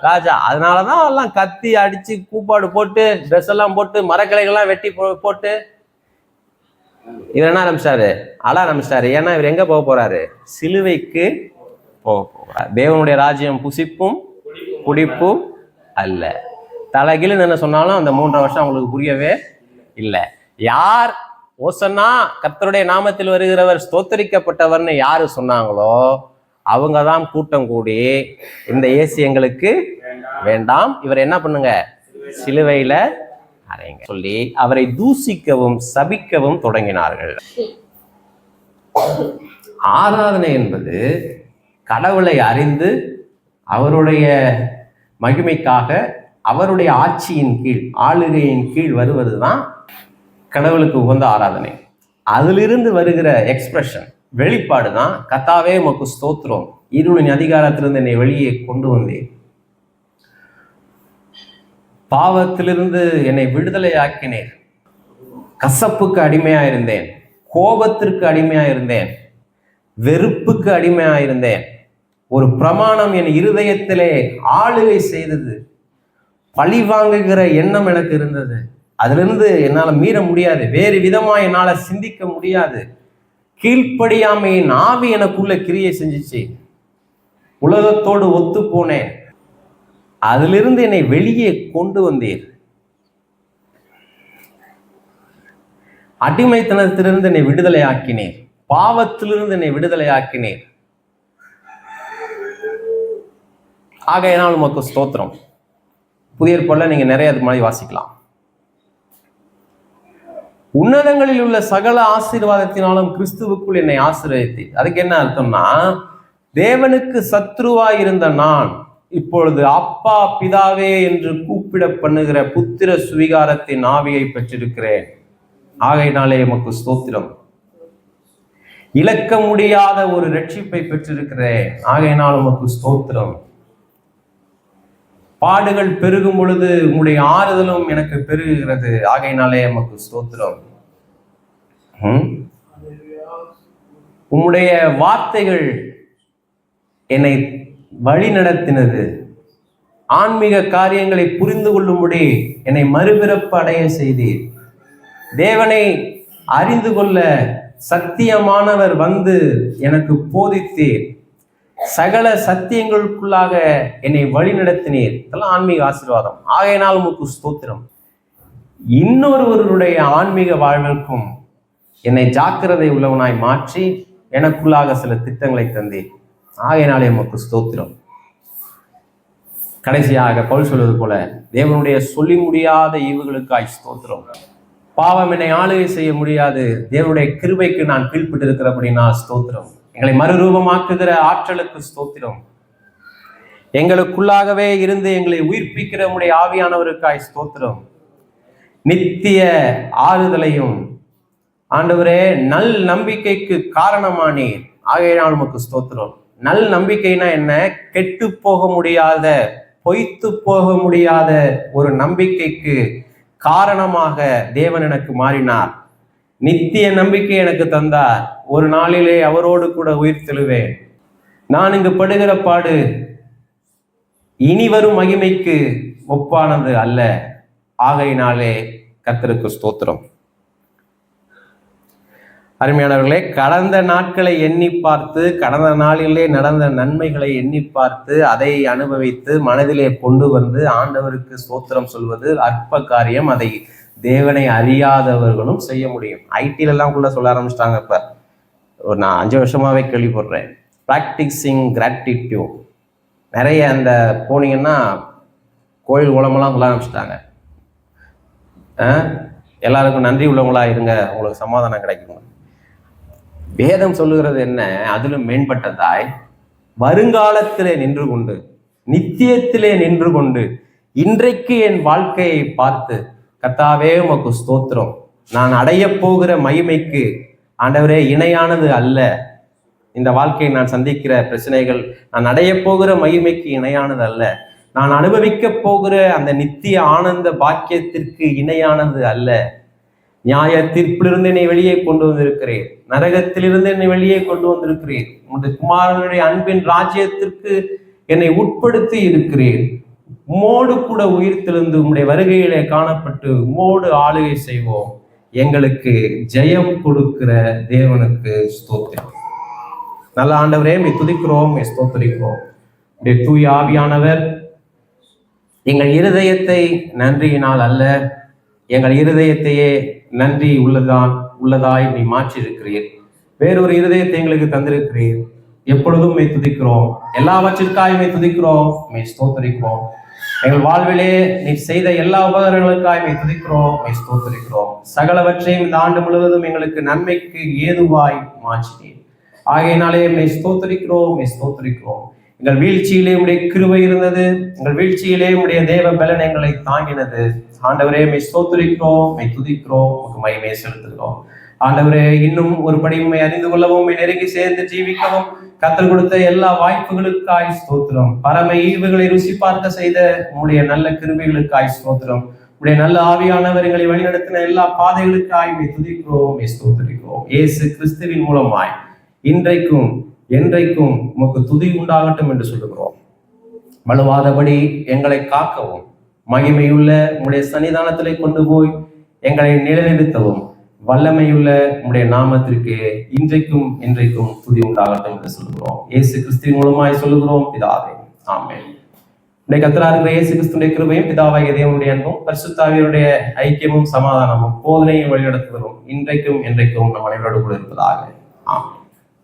ராஜா. அதனாலதான் எல்லாம் கத்தி அடிச்சு கூப்பாடு போட்டு ட்ரெஸ் எல்லாம் போட்டு மரக்கிளைகள்லாம் வெட்டி போட்டு இவர் என்ன ஆரம்பிச்சாரு, அழ ஆரம்பிச்சிட்டாரு. ஏன்னா இவர் எங்க போக போறாரு, சிலுவைக்கு போக போறார். தேவனுடைய ராஜ்யம் புசிப்பும் குடிப்பும் அல்ல. தலைகீழ் என்ன சொன்னாலும் அந்த 3 வருஷம் அவங்களுக்கு புரியவே இல்லை. யார் ஓசன்னா கர்த்தருடைய நாமத்தில் வருகிறவர் ஸ்தோத்தரிக்கப்பட்டவர்னு யாரு சொன்னாங்களோ அவங்கதான் கூட்டம் கூடி இந்த இயேசு எங்களுக்கு வேண்டாம், இவர் என்ன பண்ணுங்க, சிலுவையில அறைங்க சொல்லி அவரை தூசிக்கவும் சபிக்கவும் தொடங்கினார்கள். ஆராதனை என்பது கடவுளை அறிந்து அவருடைய மகிமைக்காக அவருடைய ஆட்சியின் கீழ், ஆளுகையின் கீழ் வருவதுதான் கடவுளுக்கு உகந்த ஆராதனை. அதிலிருந்து வருகிற எக்ஸ்பிரஷன், வெளிப்பாடு தான் கர்த்தாவே உமக்கு ஸ்தோத்திரம், இருளின் அதிகாரத்திலிருந்து என்னை வெளியே கொண்டு வந்தேன், பாவத்திலிருந்து என்னை விடுதலை ஆக்கினேன், கசப்புக்கு அடிமையா இருந்தேன், கோபத்திற்கு அடிமையா இருந்தேன், வெறுப்புக்கு அடிமையா இருந்தேன், ஒரு பிரமாணம் என் இருதயத்திலே ஆளுகை செய்தது, பழி வாங்குகிற எண்ணம் எனக்கு இருந்தது, அதிலிருந்து என்னால மீற முடியாது, வேறு விதமா என்னால சிந்திக்க முடியாது, கீழ்ப்படியாமையின் ஆவி எனக்குள்ள கிரியை செஞ்சிச்சு, உலகத்தோடு ஒத்து போனேன், அதிலிருந்து என்னை வெளியே கொண்டு வந்தீர், அடிமைத்தனத்திலிருந்து என்னை விடுதலை ஆக்கினேன், பாவத்திலிருந்து என்னை விடுதலை ஆக்கினேன், ஆகையினால் உமக்கு ஸ்தோத்திரம். புதிய ஏற்பாடுல நீங்க நிறைய அது மாதிரி வாசிக்கலாம். உன்னதங்களில் உள்ள சகல ஆசீர்வாதத்தினாலும் கிறிஸ்துவுக்குள் என்னை ஆசீர்வதித்தீர். அதுக்கு என்ன அர்த்தம்னா, தேவனுக்கு சத்ருவாய் இருந்த நான் இப்பொழுது அப்பா பிதாவே என்று கூப்பிட பண்ணுகிற புத்திர சுவிகாரத்தின் ஆவியை பெற்றிருக்கிறேன், ஆகையினாலே உமக்கு ஸ்தோத்திரம். இழக்க முடியாத ஒரு ரட்சிப்பை பெற்றிருக்கிறேன், ஆகையினால் உமக்கு ஸ்தோத்திரம். பாடுகள் பெருகும் பொழுது உம்முடைய ஆறுதலும் எனக்கு பெருகுகிறது, ஆகையினாலே உமக்கு ஸ்தோத்திரம். உம்முடைய வார்த்தைகள் என்னை வழி நடத்தினது, ஆன்மீக காரியங்களை புரிந்து கொள்ளும்படி என்னை மறுபிறப்பு அடைய செய்தீர். தேவனை அறிந்து கொள்ள சத்தியமானவர் வந்து எனக்கு போதித்தீர். சகல சத்தியங்களுக்குள்ளாக என்னை வழி நடத்தினீர். இதெல்லாம் ஆன்மீக ஆசீர்வாதம். ஆகையினால் உமக்கு ஸ்தோத்திரம். இன்னொருவருடைய ஆன்மீக வாழ்விற்கும் என்னை ஜாக்கிரதை உள்ளவனாய் மாற்றி எனக்குள்ளாக சில திட்டங்களை தந்தீர். ஆகையினாலே உமக்கு ஸ்தோத்திரம். கடைசியாக பவுல் சொல்வது போல, தேவனுடைய சொல்லி முடியாத ஈவுகளுக்காய் ஸ்தோத்திரம். பாவம் என்னை ஆளுகை செய்ய முடியாது. தேவனுடைய கிருபைக்கு நான் கீழ்பட்டு இருக்கிறபடினா ஸ்தோத்திரம். எங்களை மறுரூபமாக்குகிற ஆற்றலுக்கு ஸ்தோத்திரம். எங்களுக்குள்ளாகவே இருந்து எங்களை உயிர்ப்பிக்கிற உம்முடைய ஆவியானவருக்காய் ஸ்தோத்திரம். நித்திய ஆறுதலையும் ஆண்டவரே நல் நம்பிக்கைக்கு காரணமானீர். ஆகையினால் உமக்கு ஸ்தோத்திரம். நல் நம்பிக்கைனா என்ன? கெட்டு போக முடியாத, பொய்த்து போக முடியாத ஒரு நம்பிக்கைக்கு காரணமாக தேவன் எனக்கு மாறினார். நித்திய நம்பிக்கை எனக்கு தந்தார். ஒரு நாளிலே அவரோடு கூட உயிர் தெழுவேன். நான் இங்கு படுகிற பாடு இனி வரும் மகிமைக்கு ஒப்பானது அல்ல. ஆகையினாலே கர்த்தருக்கு ஸ்தோத்திரம். அருமையானவர்களே, கடந்த நாட்களை எண்ணி பார்த்து, கடந்த நாளிலே நடந்த நன்மைகளை எண்ணி பார்த்து, அதை அனுபவித்து மனதிலே கொண்டு வந்து ஆண்டவருக்கு ஸ்தோத்திரம் சொல்வது அற்ப காரியம். அதை தேவனை அறியாதவர்களும் செய்ய முடியும். ஐடிலெல்லாம் கூட சொல்ல ஆரம்பிச்சிட்டாங்க. இப்போ நான் 5 வருஷமாவே கேள்விப்படுறேன், ப்ராக்டிஸிங் கிராட்டிடியூட். நிறைய அந்த போனீங்கன்னா கோயில் உலமெல்லாம் சொல்ல ஆரம்பிச்சிட்டாங்க. எல்லாருக்கும் நன்றி உள்ளவங்களா இருங்க, உங்களுக்கு சமாதானம் கிடைக்கும். வேதம் சொல்லுகிறது என்ன? அதிலும் மேம்பட்டதாய் வருங்காலத்திலே நின்று கொண்டு, நித்தியத்திலே நின்று கொண்டு, இன்றைக்கு என் வாழ்க்கையை பார்த்து, கர்த்தாவே உமக்கு ஸ்தோத்திரம், நான் அடைய போகிற மகிமைக்கு ஆண்டவரே இணையானது அல்ல. இந்த வாழ்க்கையை நான் சந்திக்கிற பிரச்சனைகள் நான் அடைய போகிற மகிமைக்கு இணையானது அல்ல. நான் அனுபவிக்க போகிற அந்த நித்திய ஆனந்த பாக்கியத்திற்கு இணையானது அல்ல. நியாய தீர்ப்பிலிருந்து என்னை வெளியே கொண்டு வந்திருக்கிறேன். நரகத்திலிருந்து என்னை வெளியே கொண்டு வந்திருக்கிறேன். உங்களுடைய குமாரனுடைய அன்பின் ராஜ்யத்திற்கு என்னை உட்படுத்தி இருக்கிறேன். உம்மோடு கூட உயிர் தெழுந்து உம்முடைய வருகையிலே காணப்பட்டு உம்மோடு ஆளுகை செய்வோம். எங்களுக்கு ஜெயம் கொடுக்கிற தேவனுக்கு ஸ்தோத்திரம். நல்ல ஆண்டவரே, மே துதிக்கிறோம், மே ஸ்தோத்திரிக்கிறோம். தூய ஆவியானவர் எங்கள் இருதயத்தை நன்றியினால் அல்ல, எங்கள் இருதயத்தையே நன்றி உள்ளதாய் நீ மாற்றி இருக்கிறீர். வேறொரு இருதயத்தை எங்களுக்கு தந்திருக்கிறீர். எப்பொழுதும் மே துதிக்கிறோம். எல்லாவற்றிற்காக மே துதிக்கிறோம், மே ஸ்தோத்திரிக்கிறோம். எங்கள் வாழ்விலே நீ செய்த எல்லா உபகாரங்களுக்காக மே துதிக்கிறோம், மே ஸ்தோத்திரிக்கிறோம். சகலவற்றையும் இந்த ஆண்டு முழுவதும் எங்களுக்கு நன்மைக்கு ஏதுவாய் மாற்றினீர். ஆகையினாலே மே ஸ்தோத்திரிக்கிறோம், மே ஸ்தோத்திரிக்கிறோம். எங்கள் வீழ்ச்சியிலே உடைய கிருபை இருந்தது. எங்கள் வீழ்ச்சியிலே உடைய தேவ பலன் எங்களை தாங்கினது. ஆண்டவரே, மே ஸ்தோத்திரிக்கிறோம், மே துதிக்கிறோம், மகிமையை செலுத்துகிறோம். ஆண்டவரே, இன்னும் ஒரு படி உண்மை அறிந்து கொள்ளவும், நெருங்கி சேர்ந்து ஜீவிக்கவும் கர்த்தர் கொடுத்த எல்லா வாய்ப்புகளுக்காய் ஸ்தோத்திரம். பரம ஈவுகளை ருசி பார்க்க செய்த உங்களுடைய நல்ல கிருபைகளுக்காய் ஸ்தோத்திரம். உடைய நல்ல ஆவியானவர் எங்களை வழிநடத்தின எல்லா பாதைகளுக்காய் மே துதிக்கிறோம், மே ஸ்தோத்திரிக்கிறோம். இயேசு கிறிஸ்துவின் மூலமாய் இன்றைக்கும் என்றைக்கும் உமக்கு துதி உண்டாகட்டும் என்று சொல்லுகிறோம். வலுவாதபடி எங்களை காக்கவும், மகிமையுள்ள உம்முடைய சன்னிதானத்திலே கொண்டு போய் எங்களை நிலைநிறுத்தவும் வல்லமையுள்ள உம்முடைய நாமத்திற்கு இன்றைக்கும் என்றைக்கும் துதி உண்டாகட்டும் என்று சொல்லுகிறோம். இயேசு கிறிஸ்துவின் மூலமாய் சொல்லுகிறோம் பிதாவே, ஆமென். கர்த்தராகிய இருக்கிற இயேசு கிறிஸ்துவின் கிருபையும் பிதாவாகிய தேவனுடைய அன்பும் பரிசுத்த ஆவியாருடைய ஐக்கியமும் சமாதானமும் போதனையும் வழிநடத்துவதும் இன்றைக்கும் என்றைக்கும் நம் அனைவரோடு கூட இருப்பதாக. ஆமென்.